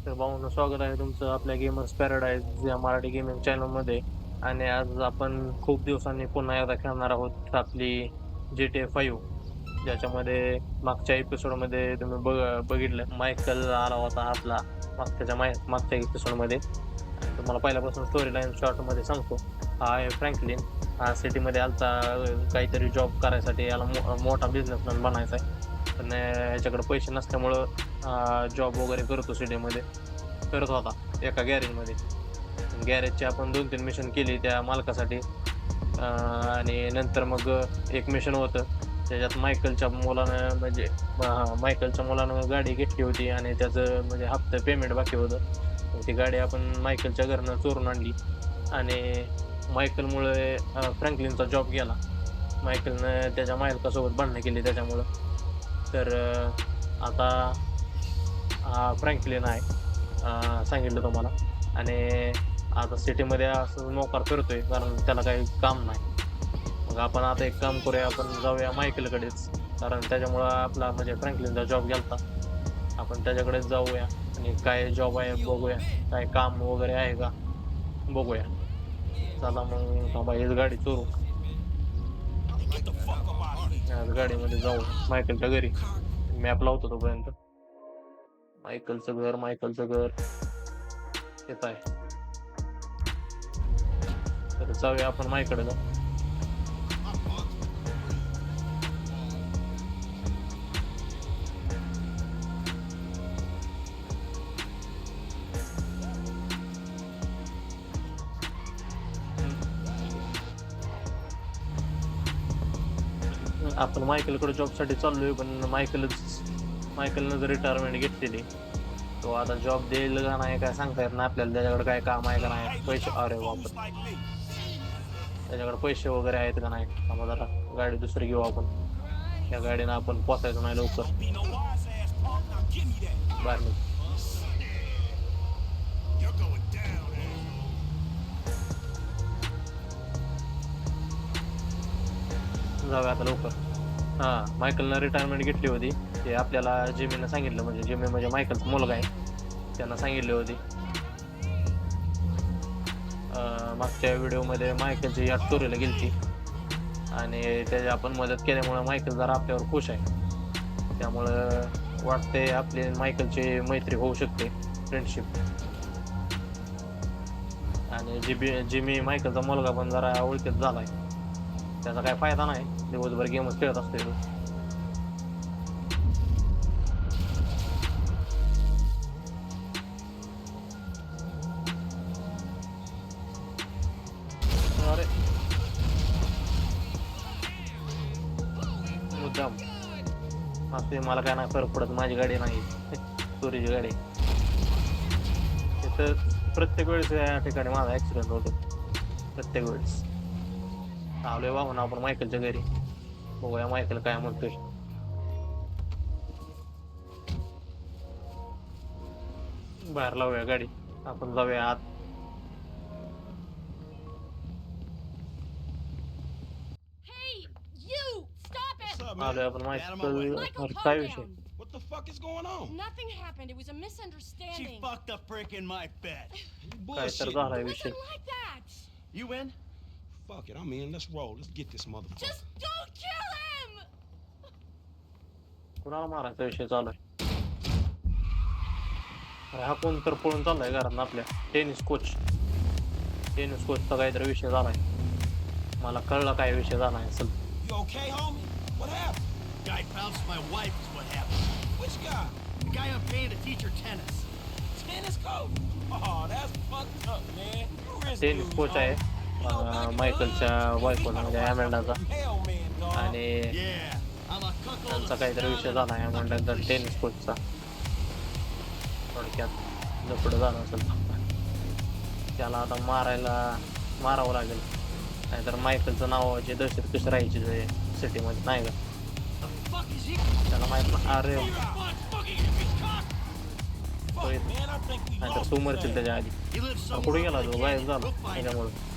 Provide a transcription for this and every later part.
तर भाऊंनो स्वागत आहे तुमचं आपल्या गेमर्स पॅराडाईज या मराठी गेमिंग चॅनलमध्ये. आणि आज आपण खूप दिवसांनी पुन्हा एकदा खेळणार आहोत आपली GTA 5, ज्याच्यामध्ये मागच्या एपिसोडमध्ये तुम्ही बघितलं मायकल आला होता आपला मागच्या एपिसोडमध्ये. आणि तुम्हाला पहिल्यापासून स्टोरी लाईन शॉर्टमध्ये सांगतो. हा आहे फ्रँकलिन. हा सिटीमध्ये आलता काहीतरी जॉब करायसाठी. याला मोठा बिझनेसमॅन बनायचा आहे, पण ह्याच्याकडे पैसे नसल्यामुळं जॉब वगैरे करतो सिटीमध्ये. करत होता एका गॅरेजमध्ये. गॅरेजचे आपण 2-3 मिशन केली त्या मालकासाठी. आणि नंतर मग एक मिशन होतं त्याच्यात मायकलच्या मुलानं म्हणजे मायकलच्या मुलानं गाडी घेतली होती आणि त्याचं म्हणजे हप्ता पेमेंट बाकी होतं. मग ती गाडी आपण मायकलच्या घरनं चोरून आणली आणि मायकलमुळे फ्रँकलिनचा जॉब गेला. मायकलनं त्याच्या मालकासोबत भांडणं केली त्याच्यामुळं. तर आता फ्रँकलिन आहे, सांगितलं तुम्हाला. आणि आता सिटीमध्ये असं मोकार फिरतोय कारण त्याला काही काम नाही. मग आपण आता एक काम करूया, आपण जाऊया मायकेलकडेच, कारण त्याच्यामुळं आपला म्हणजे फ्रँकलिनचा जॉब गेलता. आपण त्याच्याकडेच जाऊया आणि काय जॉब आहे बघूया, काय काम वगैरे आहे का बघूया. चला मग थांबा, हीच गाडी चोरू. आज गाडीमध्ये जाऊ मायकेलच्या घरी. मॅप लावतो तोपर्यंत. मायकलचं घर येत आहे. तर जाऊया आपण मायकडे जाऊ. आपण मायकेलकडे जॉबसाठी चाललोय, पण मायकेलनं जर रिटायरमेंट घेतलेली. तो आता जॉब देईल का नाही काय सांगता येत नाही आपल्याला. त्याच्याकडे काय काम आहे का नाही, पैसे, अरे बापरे, त्याच्याकडे पैसे वगैरे आहेत का नाही. आम्हाला जरा गाडी दुसरी घेऊ आपण. या गाडीनं आपण पोचायचं नाही लवकर. बाहेर निघ. जाऊया आता लवकर. मायकलनं रिटायरमेंट घेतली होती. ते आपल्याला जिमीनं सांगितलं, म्हणजे जिमी म्हणजे मायकलचा मुलगा आहे, त्यांना सांगितली होती. मागच्या व्हिडिओमध्ये मायकलची यात चोरीला गेलती आणि त्याची आपण मदत केल्यामुळं मायकल जरा आपल्यावर खुश आहे. त्यामुळं वाटते आपली मायकलची मैत्री होऊ शकते, फ्रेंडशिप. आणि जिमी मायकलचा मुलगा पण जरा ओळखीत झालाय. त्याचा काय फायदा नाही, दिवसभर गेमच खेळत असतो तो. अरे मुद्दाम असते, मला काय नाही फरक पडत, माझी गाडी नाही. चोरीची गाडी. तर प्रत्येक वेळेस या ठिकाणी माझा ऍक्सिडेंट होतो, प्रत्येक वेळेस. आलोय वाहून आपण मायकलच्या घरी. बघूया मायकल काय म्हणतोय. बाहेर लावूया गाडी, आपण जाऊया आत. Hey, you! Stop What's it! up, man? आलोय आपण Get out of my way. Michael. Michael, अरे calm काय विषय. down. What the fuck is going on? Nothing happened. It was a She misunderstanding. fucked a prick in my bed. You काय तर bullshit. झालाय It विषय. wasn't like that. You win? Fuck it, I'm in. Let's roll. Let's get this motherfucker. Just don't kill him! कुणाला मारायचा विषय चालू आहे. अरे हा कोण तर पळून चाललाय घरात आपल्या. टेनिस कोचचा काहीतरी विषय झालाय. मला कळलं काय विषय झाला असेल. You okay, homie? What happened? Guy bounced my wife is what happened. Which guy? The guy I'm paying to teach her tennis. Tennis coach? Oh, that's fucked up, man. You risk tennis dudes, coach आहे homie. You know, back in मायकलच्या the hood, बायकोचा you म्हणजे gotta ॲमेंडाचा. watch out for mailman, dog. आणि Yeah, I'm a cuckold. त्यांचा काहीतरी विषय झाला आहे ॲमेंडाचा tennis कोचचा. थोडक्यात लपड झालं असेल. त्याला आता मारावं लागेल, नाहीतर मायकलचं नावाची दहशत कशी राहायची सिटीमध्ये, नाही का. Fuck is he? त्याला माहित ना. अरे Fuck, fucking his cock. Fuck, man, I think we नाहीतर lost तू his मरशील ass. त्याच्या आधी. He lives कुठे somewhere गेला up in तो, the गायब canyon. झाला We'll find him. त्याच्यामुळे.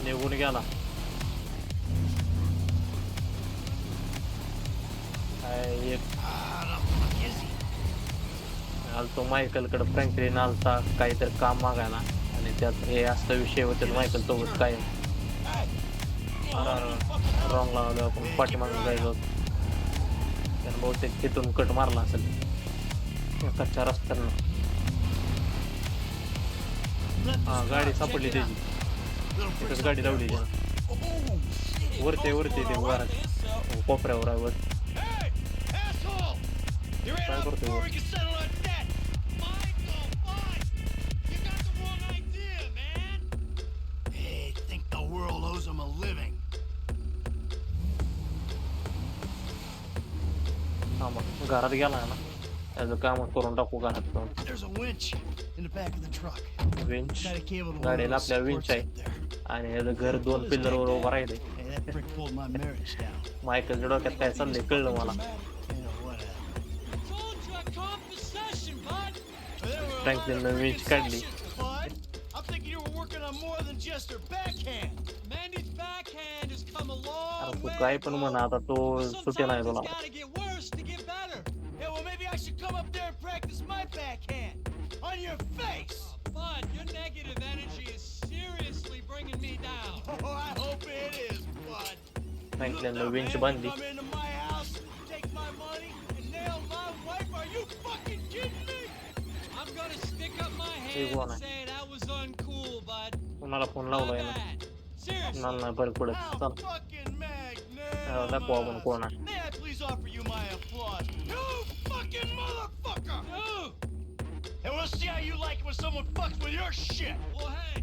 निघून गेला. काय एक Ah, the fuck is he? आलतो मायकलकडे. फ्रँकलिन आलता काहीतरी काम मागायला आणि त्यात हे असा विषय होते मायकल सोबत काय. Hey, you don't अरे want me fucking रॉंग लावलं आपण पाठीमागून जायचो. त्यानं बहुतेक तिथून कट मारला असेल कच्च्या रस्त्यानं. हा गाडी सापडली त्याची. तिथंच गाडी लावली त्यानं. वरती वरती ते वर कोपऱ्यावर आहे वर. Hey, asshole! You ran Try out to go before through we can settle our debt. Michael, fine. You got the wrong idea, man. They think the world owes them a living. हा मग घरात गेला ना त्याचं काम करून टाकू घरात जाऊन. There's a winch in the back of the truck. विंच Tied a cable to one of गाडीला those आपल्या विंच supports आहे up there. आणि याचं घर 2 पिल्लरवर उभं राहिले. Hey, that brick pulled my marriage down. मायकलच्या डोक्यात काय चाललंय कळलं मला. Yeah, whatever. Told you I caught possession, bud. There were a Franklin lot of Winch काढली. preconceptions, bud. I'm thinking you were working on more than just her backhand. Mandy's backhand has come a long अरे तू way. काय पण म्हणा आता तो But सुटे नाही sometimes तुला. it's gotta get worse to get better. Yeah, well, maybe I should come up there and practice my backhand. On your face! Bud, your negative energy is seriously bringing me down. Oh, I hope it is, bud. फ्रँकलिनला Look, विंच man, बांधली. come into my house, take my money, and nail my wife? Are you fucking kidding me? I'm gonna stick up my hand Iguana. and say that was uncool, bud. कुणाला phone My लावलाय ना bad. Seriously. कुणाला नाही फरक पडत. How चल fucking magnificent! दाखवू आपण कोण आहे. May I please offer you my applause? You fucking motherfucker! Dude! And we'll see how you like it when someone fucks with your shit. Well, hey.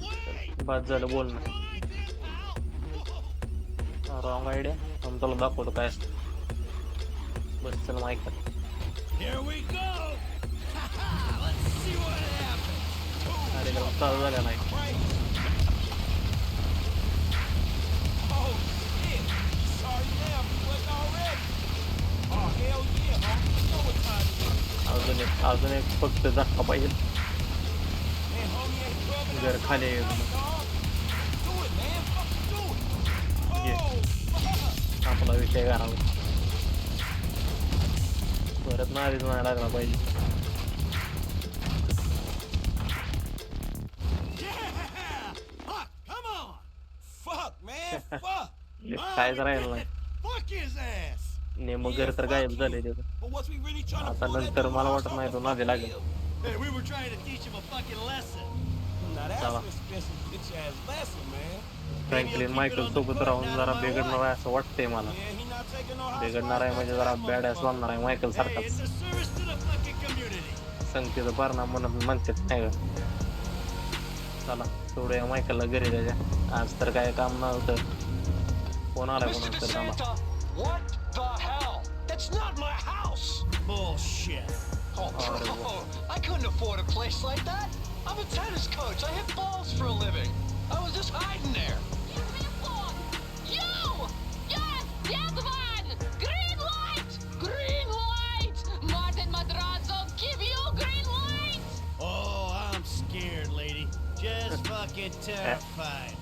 Wait! बाद झालं बोलणं. Wrong idea, pal. Whoa. Wrong idea. आम्ही तुला दाखवतो काय असतं. बस चल Michael. Here we go! Let's see what happens. कार्यक्रम चालू झाला नाही. Right. Oh, shit. Sorry now, we wasn't already. Oh, hell yeah, homie. You know what time it is. अजून एक फक्त धक्का पाहिजे. Man, homie ain't rubbing जर out खाली my आहे mouth, तुम्ही. dog. Do it, man. Fucking do it. Yeah. Oh, fuck. आपला विषय घालावा. परत नारीच नाही लागला पाहिजे. Yeah! Fuck, come on! Fuck, man. Fuck. कायच राहिलं नाही. Fuck his ass! नेमकं घर तर गायब झाले त्याचं. But was we really trying to आता pull that नंतर मला dumbass वाटत off नाही the तो नादी fucking लागेल. hill? Hey, we were trying to teach him a fucking lesson. Now that's Salah. an expensive bitch ass lesson, man. Franklin Michael सोबत राहून जरा बिघडणार आहे असं वाटतंय मला. Yeah, he not taking no house बिघडणार आहे म्हणजे जरा बॅड ॲस बनणार आहे मायकल Hey, सारखाच. it's a service to the fucking community. संगतीचा परिणाम म्हणून म्हणतात नाही का. चला सोडूया मायकलला घरी त्याच्या. आज तर काय काम नव्हतं. फोन आला Mr. कोणाला तर आम्हाला. DeSanta, what the hell? That's not my house! Bullshit. Oh, bro, I couldn't afford a place like that. I'm a tennis coach. I hit balls for a living. I was just hiding there. Give me a phone! You! Yes, that one! Green light! Green light! Martin Madrazo, give you green light! Oh, I'm scared, lady. Just fucking terrified.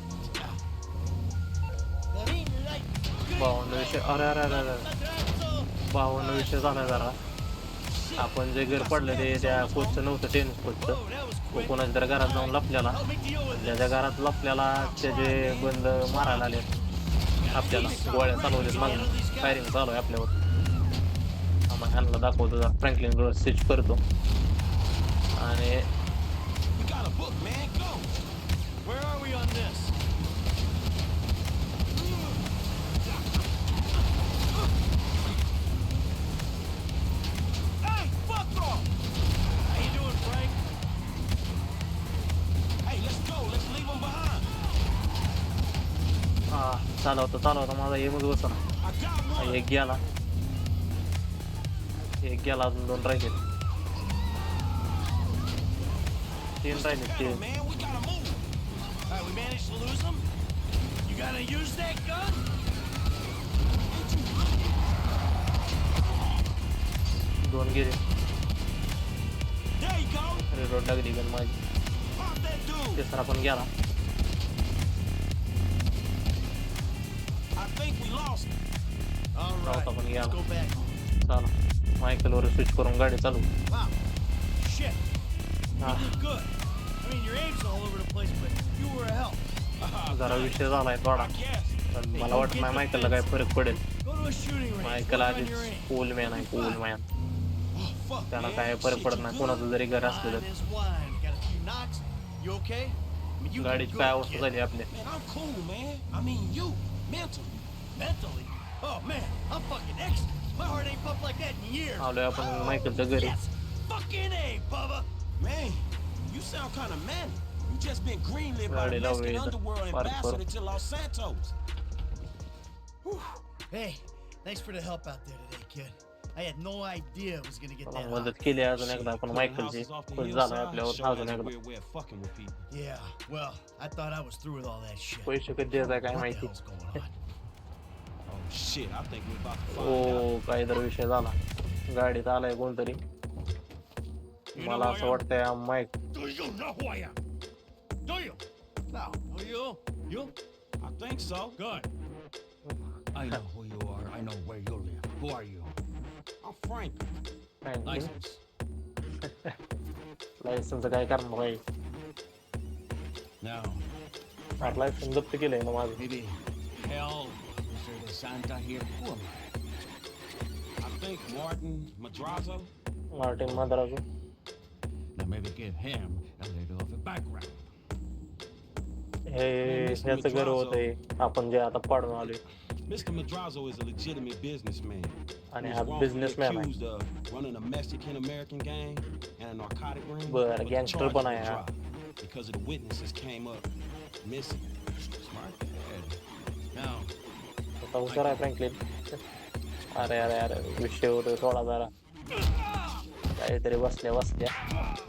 Green light. Green 52 विषय. अरे अरे अरे अरे Madrazo. 52 विषय झाला जरा. आपण जे घर पडलं ते त्या कोचचं नव्हतं टेनिस कोचचं. Whoa, that was तो quick. कोणाच्या तर घरात जाऊन लपल्याला. Help me deal with this. ज्याच्या घरात लपल्याला त्याचे बंद मारायला आले आपल्याला. गोळ्या चालवलेत मागून. फायरिंग चालू आहे आपल्यावर. आम्हाला ह्यांना दाखवतो जरा. फ्रँकलिन स्विच करतो आणि We got a book, man. Go. Where are we on this? Hey, fuck off. How you doing, Frank? Hey, let's go. Let's leave him behind. हा चालवता माझा हे मग बसा. I got one. एक गेला. एक गेला अजून 2 राहिले. 3 राहिले Pedal, 3. man. We gotta move. All right, we managed to lose him. You gonna use that gun? 2 गेले. There you go. रिलोड लागली गण माझी. Pop that dude. तिसरा पण गेला. I think we lost him. All right, Stop, let's yeah. go back. चला मायकलवर switch करून गाडी चालू. Wow, shit. You did good. I mean, your aim's all over the place, but you were a help. जरा विषय झालाय थोडा, I guess. पण मला वाटत नाही मायकलला काय फरक पडेल. Go to a shooting range. Michael Work on आधीच your aim. कूल मॅन आहे, कूल मॅन. Oh, fuck, त्याला man. काय फरक Shit, पडत you नाही good? कोणाचं जरी घर असलं Wine is wine. Got a few knocks. You okay? I mean, you did गाडीची good, काय अवस्था kid. झाली आपल्या. Man, I'm cool, man. I mean, you. Mentally. Mentally? Oh man, I'm fucking excellent. My heart ain't pumped like that in years. आलोय आपण मायकलच्या घरी. Yes, fucking A, Bubba. Man, you sound kind of manic. You just been greenlit by the Gaडी Mexican लावूया इथं. underworld park ambassador करू. to Los Santos. Hey, thanks for the help out there today, kid. I had no idea it was gonna get मला that मदत hot. केली अजून एकदा पण Killing मायकलची houses off the खुश hillside झालाय आपल्यावर show अजून that's a एकदा. weird way of fucking with people. Yeah, well, I thought I was through with all that shit. पैसे कधी द्यायचा काय What the माहिती. hell's going on? Oh shit, I think we're about to find O out. काय तर विषय झाला. गाडीत आलाय कोणतरी. मला असं वाटतंय mic Do you know who I am? Do you? No. Who you? You? I think so. Good. I know who you are. I know where you live. Who are you? I'm Frank. License. Licence काय करणार आहे. No. Licence जप्त केलंय ना माझं. Maybe hell. Mr. De Santa here. Who am I? I think Martin Madrazo. Martin Madrazo. Now maybe give him a little of a background. हे ह्याचं घर होतंय आपण जे आता पाडून आलोय. Mr. Madrazo is a legitimate businessman. And He's a wrongfully businessman, right? accused of running a Mexican-American gang and a narcotic ring. But the gangster charges पण were आहे हा. dropped because of the witnesses came up missing. Smart dad. Now, आता हुशार आहे Franklin. अरे अरे अरे विषय होतोय थोडा जरा. काहीतरी बसल्या बसल्या.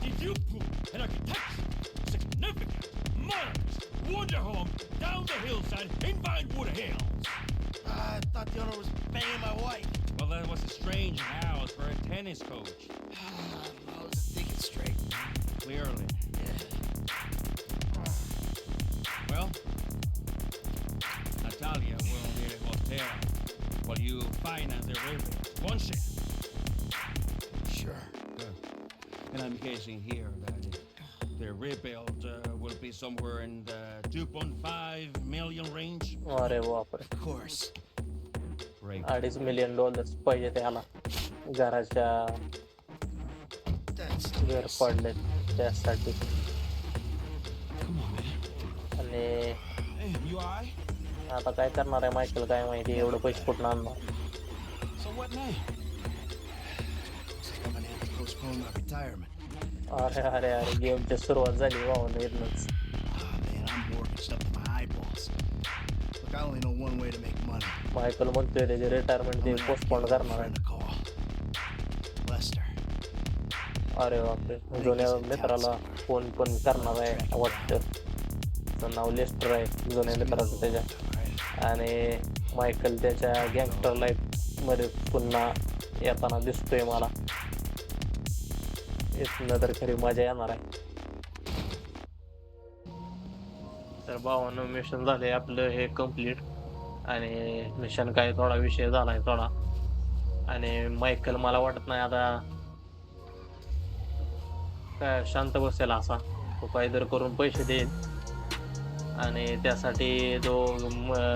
did you put an architectural, significant, modernist wonder home down the hillside in Vinewood Hills? I thought the owner was banging my wife. Well, that was a strange house for a tennis coach. I was thinking straight. Clearly. Well, Natalia will need a hotel while you finance the rebuild. Won't she? Sure. Good. And I'm guessing here that the rebuild will be somewhere in the 2.5 million range. अरे बापरे. Of course. Great. $2.5 million पाहिजे त्याला घराच्या That's घर पडले त्यासाठी. Come on, man. आणि Damn, you alright? आता काय करणार आहे मायकल काय माहिती एवढं पैसे कुठून आणणार. So what now? looks like I'm gonna have to postpone my retirement. अरे अरे अरे गेमची सुरुवात झाली वाहून इथनंच. Ah, man, I'm mortgaged up to my eyeballs. Look, I only know one way to make money. Michael म्हणतोय त्याचे रिटायरमेंट I'm ते gonna have to postpone give a करणार friend आहे. a call. Lester. अरे बापरे जुन्या मित्राला फोन पण करणार आहे वाटतं. त्याचं नाव लेस्टर आहे जुन्या मित्राचं त्याच्या. आणि मायकल त्याच्या गँगस्टर लाईफ मध्ये पुन्हा येताना दिसतोय मला. इथनं तर खरी मजा येणार आहे. तर 52 मिशन झाले आपलं हे कम्प्लीट. आणि मिशन काय थोडा विषय झालाय थोडा. आणि मायकल मला वाटत नाही आता काय शांत बसेल असा. तो काहीतरी करून पैसे देईल आणि त्यासाठी जो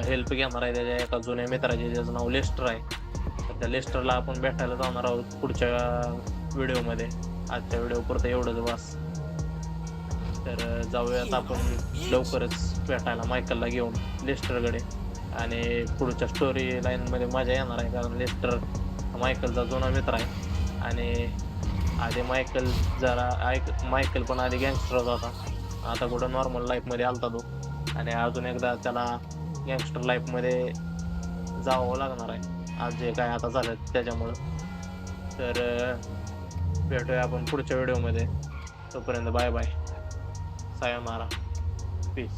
हेल्प घेणार आहे त्याच्या एका जुन्या मित्राचे ज्याचं नाव लेस्टर आहे. तर त्या लेस्टरला आपण भेटायला जाणार आहोत पुढच्या व्हिडिओमध्ये. आजच्या व्हिडिओ पुरतं एवढंच बस. तर जाऊयात आपण लवकरच भेटायला मायकलला घेऊन लेस्टरकडे. आणि पुढच्या स्टोरी लाईनमध्ये मजा येणार आहे कारण लेस्टर मायकलचा जुना मित्र आहे. आणि आधी मायकल मायकल पण आधी गँगस्टर होता. आता कुठं नॉर्मल लाईफमध्ये आलता तो. आणि अजून एकदा त्याला गँगस्टर लाईफमध्ये जावं लागणार आहे आज जे काय आता झालं त्याच्यामुळं. तर भेटूया आपण पुढच्या व्हिडिओमध्ये. तोपर्यंत बाय बाय. सायोनारा. पीस.